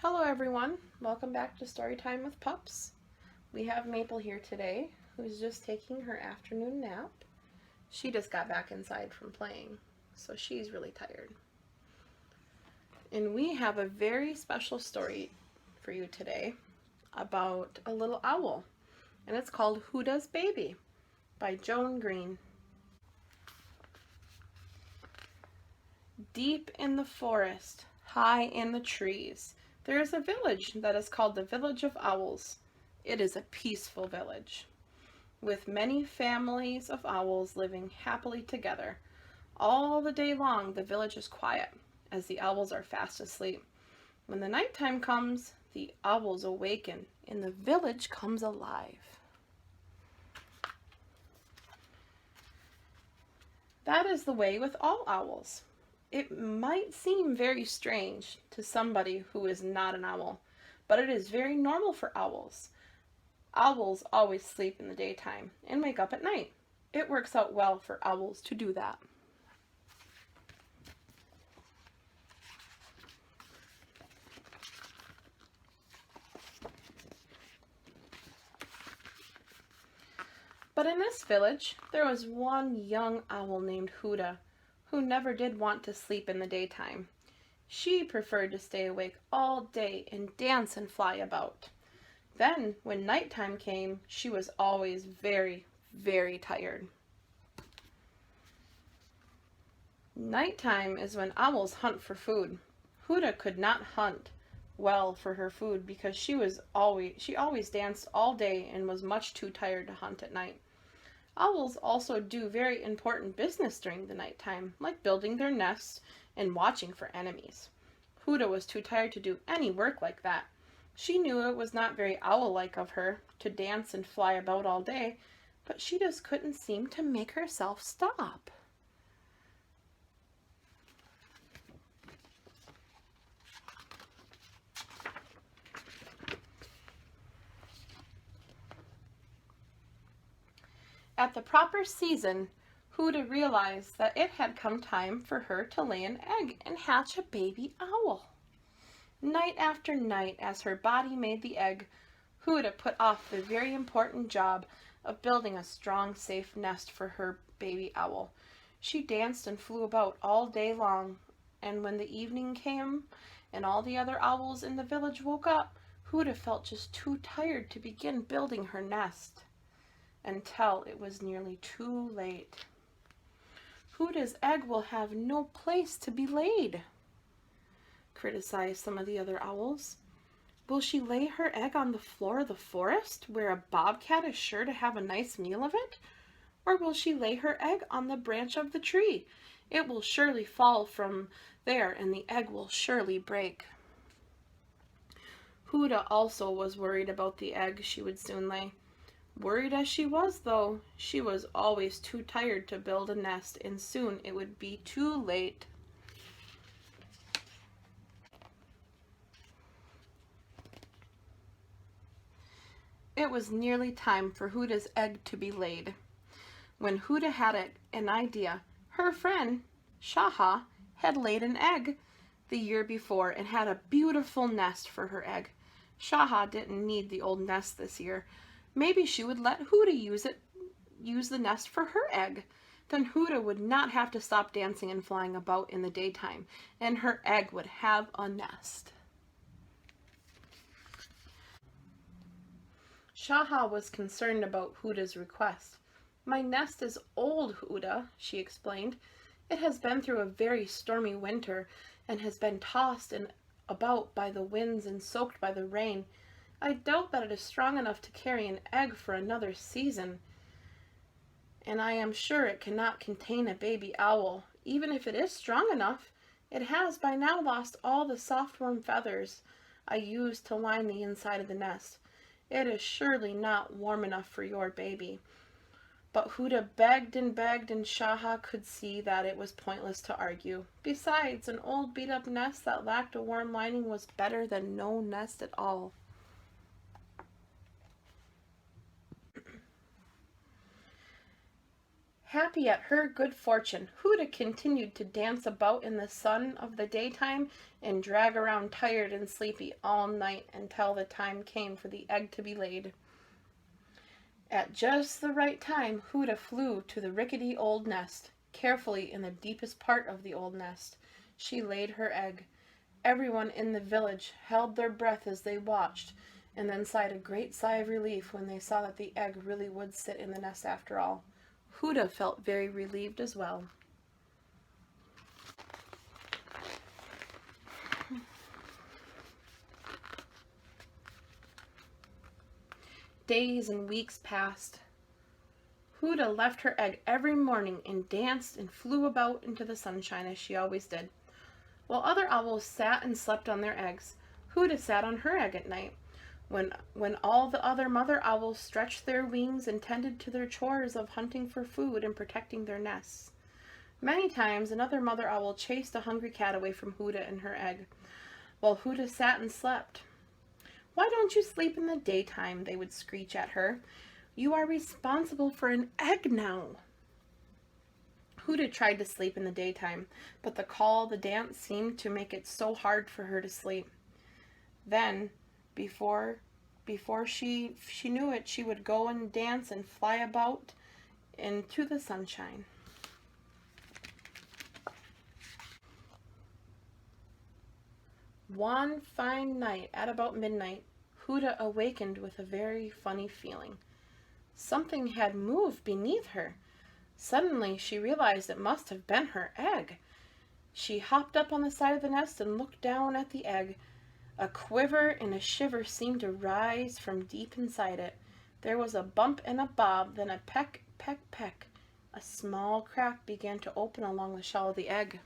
Hello everyone, welcome back to Storytime with Pups. We have Maple here today, who's just taking her afternoon nap. She just got back inside from playing, so she's really tired. And we have a very special story for you today about a little owl, and it's called Hootah's Baby by Joanne Green. Deep in the forest, high in the trees, there is a village that is called the Village of Owls. It is a peaceful village, with many families of owls living happily together. All the day long, the village is quiet, as the owls are fast asleep. When the nighttime comes, the owls awaken, and the village comes alive. That is the way with all owls. It might seem very strange to somebody who is not an owl, but it is very normal for owls. Owls always sleep in the daytime and wake up at night. It works out well for owls to do that. But in this village, there was one young owl named Hootah, who never did want to sleep in the daytime. She preferred to stay awake all day and dance and fly about. Then, when nighttime came, she was always very, very tired. Nighttime is when owls hunt for food. Hootah could not hunt well for her food because she always danced all day and was much too tired to hunt at night. Owls also do very important business during the nighttime, like building their nests and watching for enemies. Hootah was too tired to do any work like that. She knew it was not very owl-like of her to dance and fly about all day, but she just couldn't seem to make herself stop. At the proper season, Hootah realized that it had come time for her to lay an egg and hatch a baby owl. Night after night, as her body made the egg, Hootah put off the very important job of building a strong, safe nest for her baby owl. She danced and flew about all day long, and when the evening came and all the other owls in the village woke up, Hootah felt just too tired to begin building her nest, until it was nearly too late. Hootah's egg will have no place to be laid, criticized some of the other owls. Will she lay her egg on the floor of the forest, where a bobcat is sure to have a nice meal of it? Or will she lay her egg on the branch of the tree? It will surely fall from there, and the egg will surely break. Hootah also was worried about the egg she would soon lay. Worried as she was, though, she was always too tired to build a nest, and soon it would be too late. It was nearly time for Hootah's egg to be laid. When Hootah had an idea, her friend, Shaha, had laid an egg the year before and had a beautiful nest for her egg. Shaha didn't need the old nest this year. Maybe she would let Hootah use the nest for her egg. Then Hootah would not have to stop dancing and flying about in the daytime, and her egg would have a nest. Shaha was concerned about Hootah's request. My nest is old, Hootah, she explained. It has been through a very stormy winter and has been tossed about by the winds and soaked by the rain. I doubt that it is strong enough to carry an egg for another season, and I am sure it cannot contain a baby owl. Even if it is strong enough, it has by now lost all the soft warm feathers I used to line the inside of the nest. It is surely not warm enough for your baby. But Hootah begged, and Shaha could see that it was pointless to argue. Besides, an old beat-up nest that lacked a warm lining was better than no nest at all. Happy at her good fortune, Hootah continued to dance about in the sun of the daytime and drag around tired and sleepy all night until the time came for the egg to be laid. At just the right time, Hootah flew to the rickety old nest. Carefully in the deepest part of the old nest, she laid her egg. Everyone in the village held their breath as they watched, and then sighed a great sigh of relief when they saw that the egg really would sit in the nest after all. Hootah felt very relieved as well. Days and weeks passed. Hootah left her egg every morning and danced and flew about into the sunshine as she always did. While other owls sat and slept on their eggs, Hootah sat on her egg at night. When all the other mother owls stretched their wings and tended to their chores of hunting for food and protecting their nests. Many times another mother owl chased a hungry cat away from Hootah and her egg, while Hootah sat and slept. "Why don't you sleep in the daytime?" they would screech at her. "You are responsible for an egg now." Hootah tried to sleep in the daytime, but the call, the dance seemed to make it so hard for her to sleep. Then, before she knew it, she would go and dance and fly about into the sunshine. One fine night, at about midnight, Hootah awakened with a very funny feeling. Something had moved beneath her. Suddenly, she realized it must have been her egg. She hopped up on the side of the nest and looked down at the egg. A quiver and a shiver seemed to rise from deep inside it. There was a bump and a bob, then a peck, peck, peck. A small crack began to open along the shell of the egg.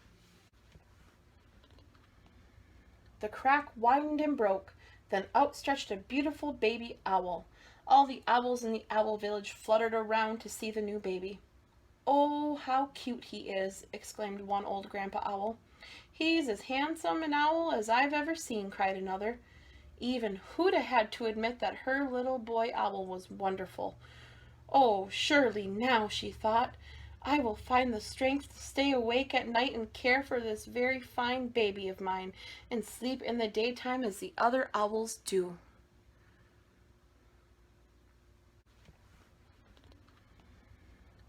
The crack widened and broke, then out stretched a beautiful baby owl. All the owls in the owl village fluttered around to see the new baby. "Oh, how cute he is!" exclaimed one old grandpa owl. "He's as handsome an owl as I've ever seen," cried another. Even Hootah had to admit that her little boy owl was wonderful. "Oh, surely now," she thought, "I will find the strength to stay awake at night and care for this very fine baby of mine, and sleep in the daytime as the other owls do."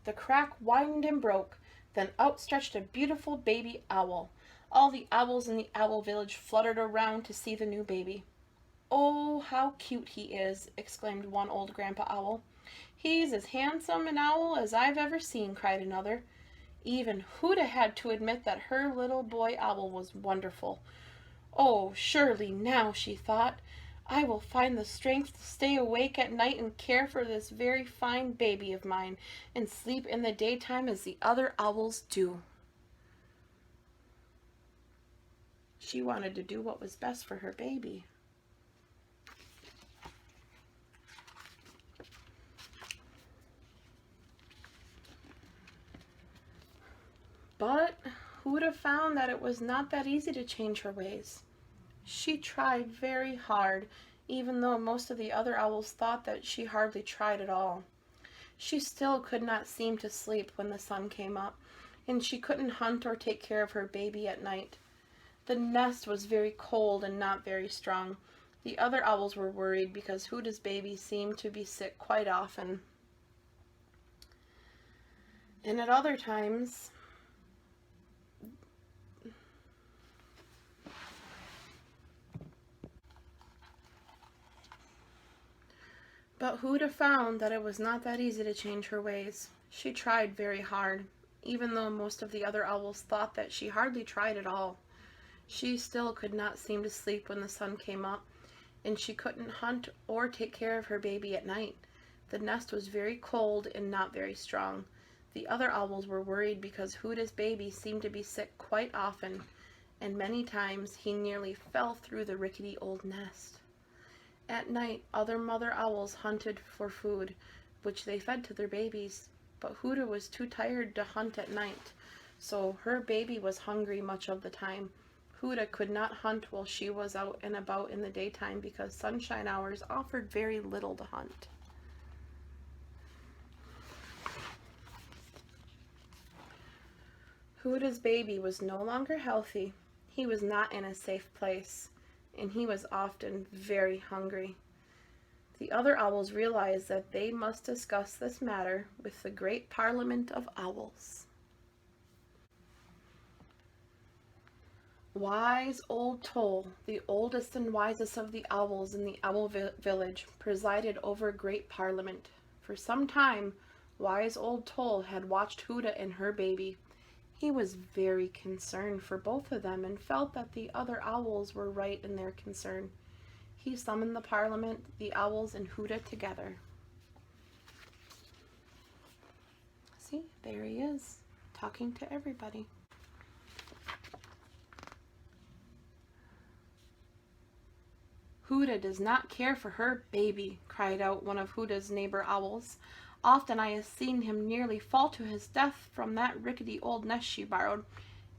The crack widened and broke, then out stretched a beautiful baby owl. All the owls in the owl village fluttered around to see the new baby. "Oh, how cute he is!" exclaimed one old grandpa owl. "He's as handsome an owl as I've ever seen," cried another. Even Hootah had to admit that her little boy owl was wonderful. "Oh, surely now," she thought, "I will find the strength to stay awake at night and care for this very fine baby of mine, and sleep in the daytime as the other owls do." She wanted to do what was best for her baby. But Hootah found that it was not that easy to change her ways. She tried very hard, even though most of the other owls thought that she hardly tried at all. She still could not seem to sleep when the sun came up, and she couldn't hunt or take care of her baby at night. The nest was very cold and not very strong. The other owls were worried because Hootah's baby seemed to be sick quite often. And at other times, but Hootah found that it was not that easy to change her ways. She tried very hard, even though most of the other owls thought that she hardly tried at all. She still could not seem to sleep when the sun came up, and she couldn't hunt or take care of her baby at night. The nest was very cold and not very strong. The other owls were worried because Hootah's baby seemed to be sick quite often, and many times he nearly fell through the rickety old nest. At night, other mother owls hunted for food, which they fed to their babies, but Hootah was too tired to hunt at night, so her baby was hungry much of the time. Hootah could not hunt while she was out and about in the daytime because sunshine hours offered very little to hunt. Hootah's baby was no longer healthy. He was not in a safe place, and he was often very hungry. The other owls realized that they must discuss this matter with the great Parliament of Owls. Wise old Toll, the oldest and wisest of the owls in the owl village, presided over great Parliament. For some time, wise old Toll had watched Hootah and her baby. He was very concerned for both of them and felt that the other owls were right in their concern. He summoned the Parliament, the owls, and Hootah together. See, there he is, talking to everybody. Hootah does not care for her baby, cried out one of Hootah's neighbor owls. Often I have seen him nearly fall to his death from that rickety old nest she borrowed.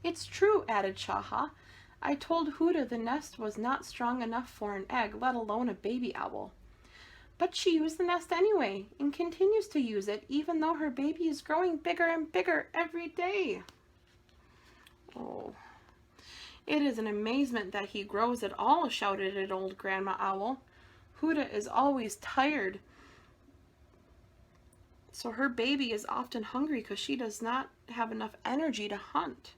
It's true, added Shaha. I told Hootah the nest was not strong enough for an egg, let alone a baby owl. But she used the nest anyway, and continues to use it, even though her baby is growing bigger and bigger every day. Oh, it is an amazement that he grows at all, shouted an old grandma owl. Hootah is always tired, so her baby is often hungry because she does not have enough energy to hunt.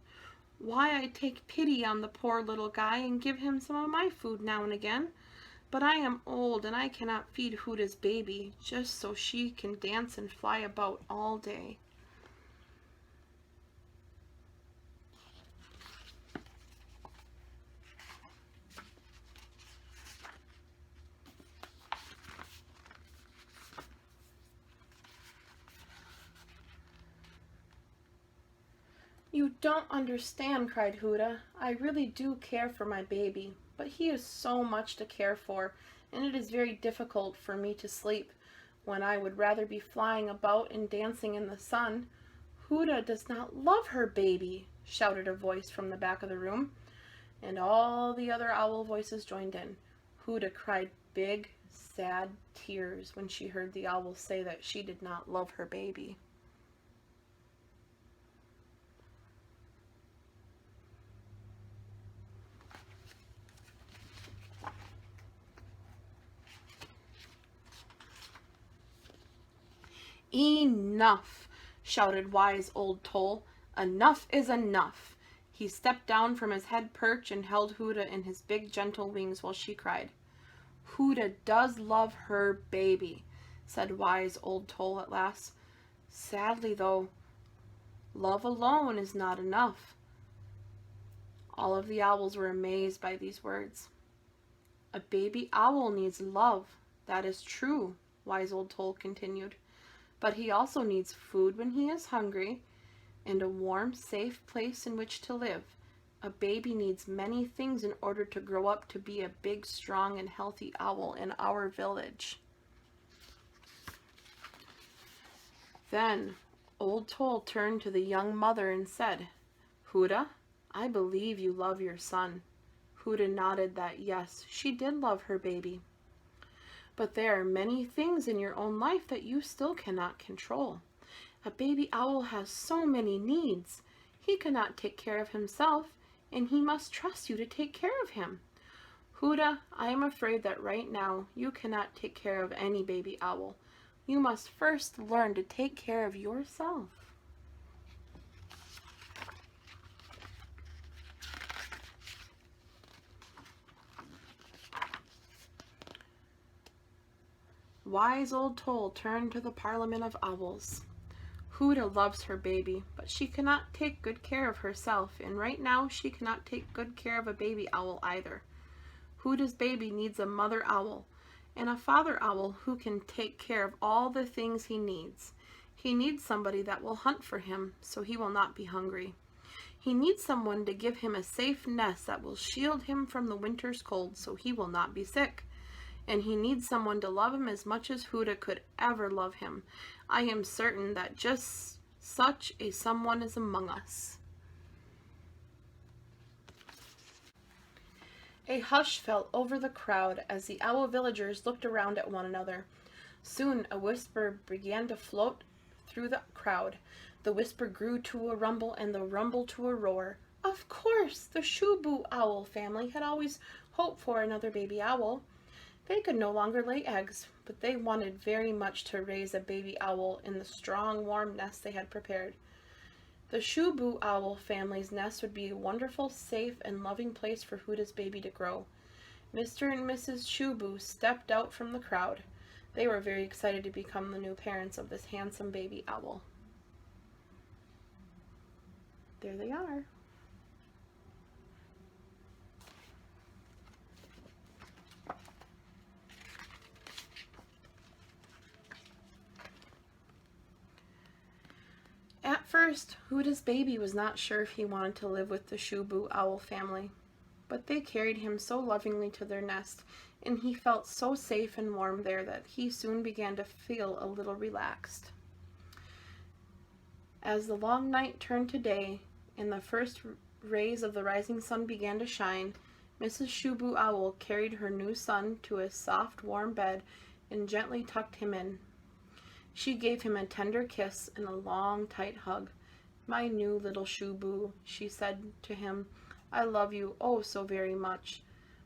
Why, I take pity on the poor little guy and give him some of my food now and again. But I am old and I cannot feed Hootah's baby just so she can dance and fly about all day. You don't understand, cried Hootah. I really do care for my baby, but he is so much to care for, and it is very difficult for me to sleep when I would rather be flying about and dancing in the sun. Hootah does not love her baby, shouted a voice from the back of the room, and all the other owl voices joined in. Hootah cried big, sad tears when she heard the owls say that she did not love her baby. Enough, shouted wise old Toll. Enough is enough. He stepped down from his head perch and held Hootah in his big gentle wings while she cried. Hootah does love her baby, said wise old Toll at last. Sadly, though, love alone is not enough. All of the owls were amazed by these words. A baby owl needs love. That is true, wise old Toll continued. But he also needs food when he is hungry and a warm, safe place in which to live. A baby needs many things in order to grow up to be a big, strong, and healthy owl in our village. Then old Toll turned to the young mother and said, Hootah, I believe you love your son. Hootah nodded that yes, she did love her baby. But there are many things in your own life that you still cannot control. A baby owl has so many needs. He cannot take care of himself, and he must trust you to take care of him. Hootah, I am afraid that right now you cannot take care of any baby owl. You must first learn to take care of yourself. Wise old Toll turned to the Parliament of Owls. Hootah loves her baby, but she cannot take good care of herself, and right now she cannot take good care of a baby owl either. Hootah's baby needs a mother owl and a father owl who can take care of all the things he needs. He needs somebody that will hunt for him so he will not be hungry. He needs someone to give him a safe nest that will shield him from the winter's cold so he will not be sick. And he needs someone to love him as much as Hootah could ever love him. I am certain that just such a someone is among us. A hush fell over the crowd as the owl villagers looked around at one another. Soon a whisper began to float through the crowd. The whisper grew to a rumble, and the rumble to a roar. Of course, the Shoo-Boo Owl family had always hoped for another baby owl. They could no longer lay eggs, but they wanted very much to raise a baby owl in the strong, warm nest they had prepared. The Shoo-Boo Owl family's nest would be a wonderful, safe, and loving place for Hootah's baby to grow. Mr. and Mrs. Shoo-Boo stepped out from the crowd. They were very excited to become the new parents of this handsome baby owl. There they are. At first, Hootah's baby was not sure if he wanted to live with the Shoo-Boo Owl family, but they carried him so lovingly to their nest, and he felt so safe and warm there that he soon began to feel a little relaxed. As the long night turned to day, and the first rays of the rising sun began to shine, Mrs. Shoo-Boo Owl carried her new son to a soft, warm bed and gently tucked him in. She gave him a tender kiss and a long, tight hug. "My new little Shoo-Boo," she said to him, "I love you oh so very much."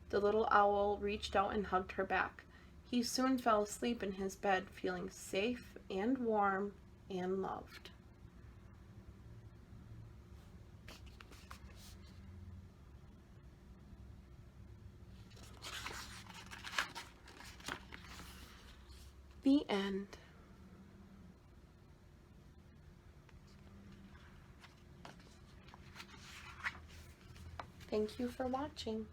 The little owl reached out and hugged her back. He soon fell asleep in his bed, feeling safe and warm and loved. The end. Thank you for watching.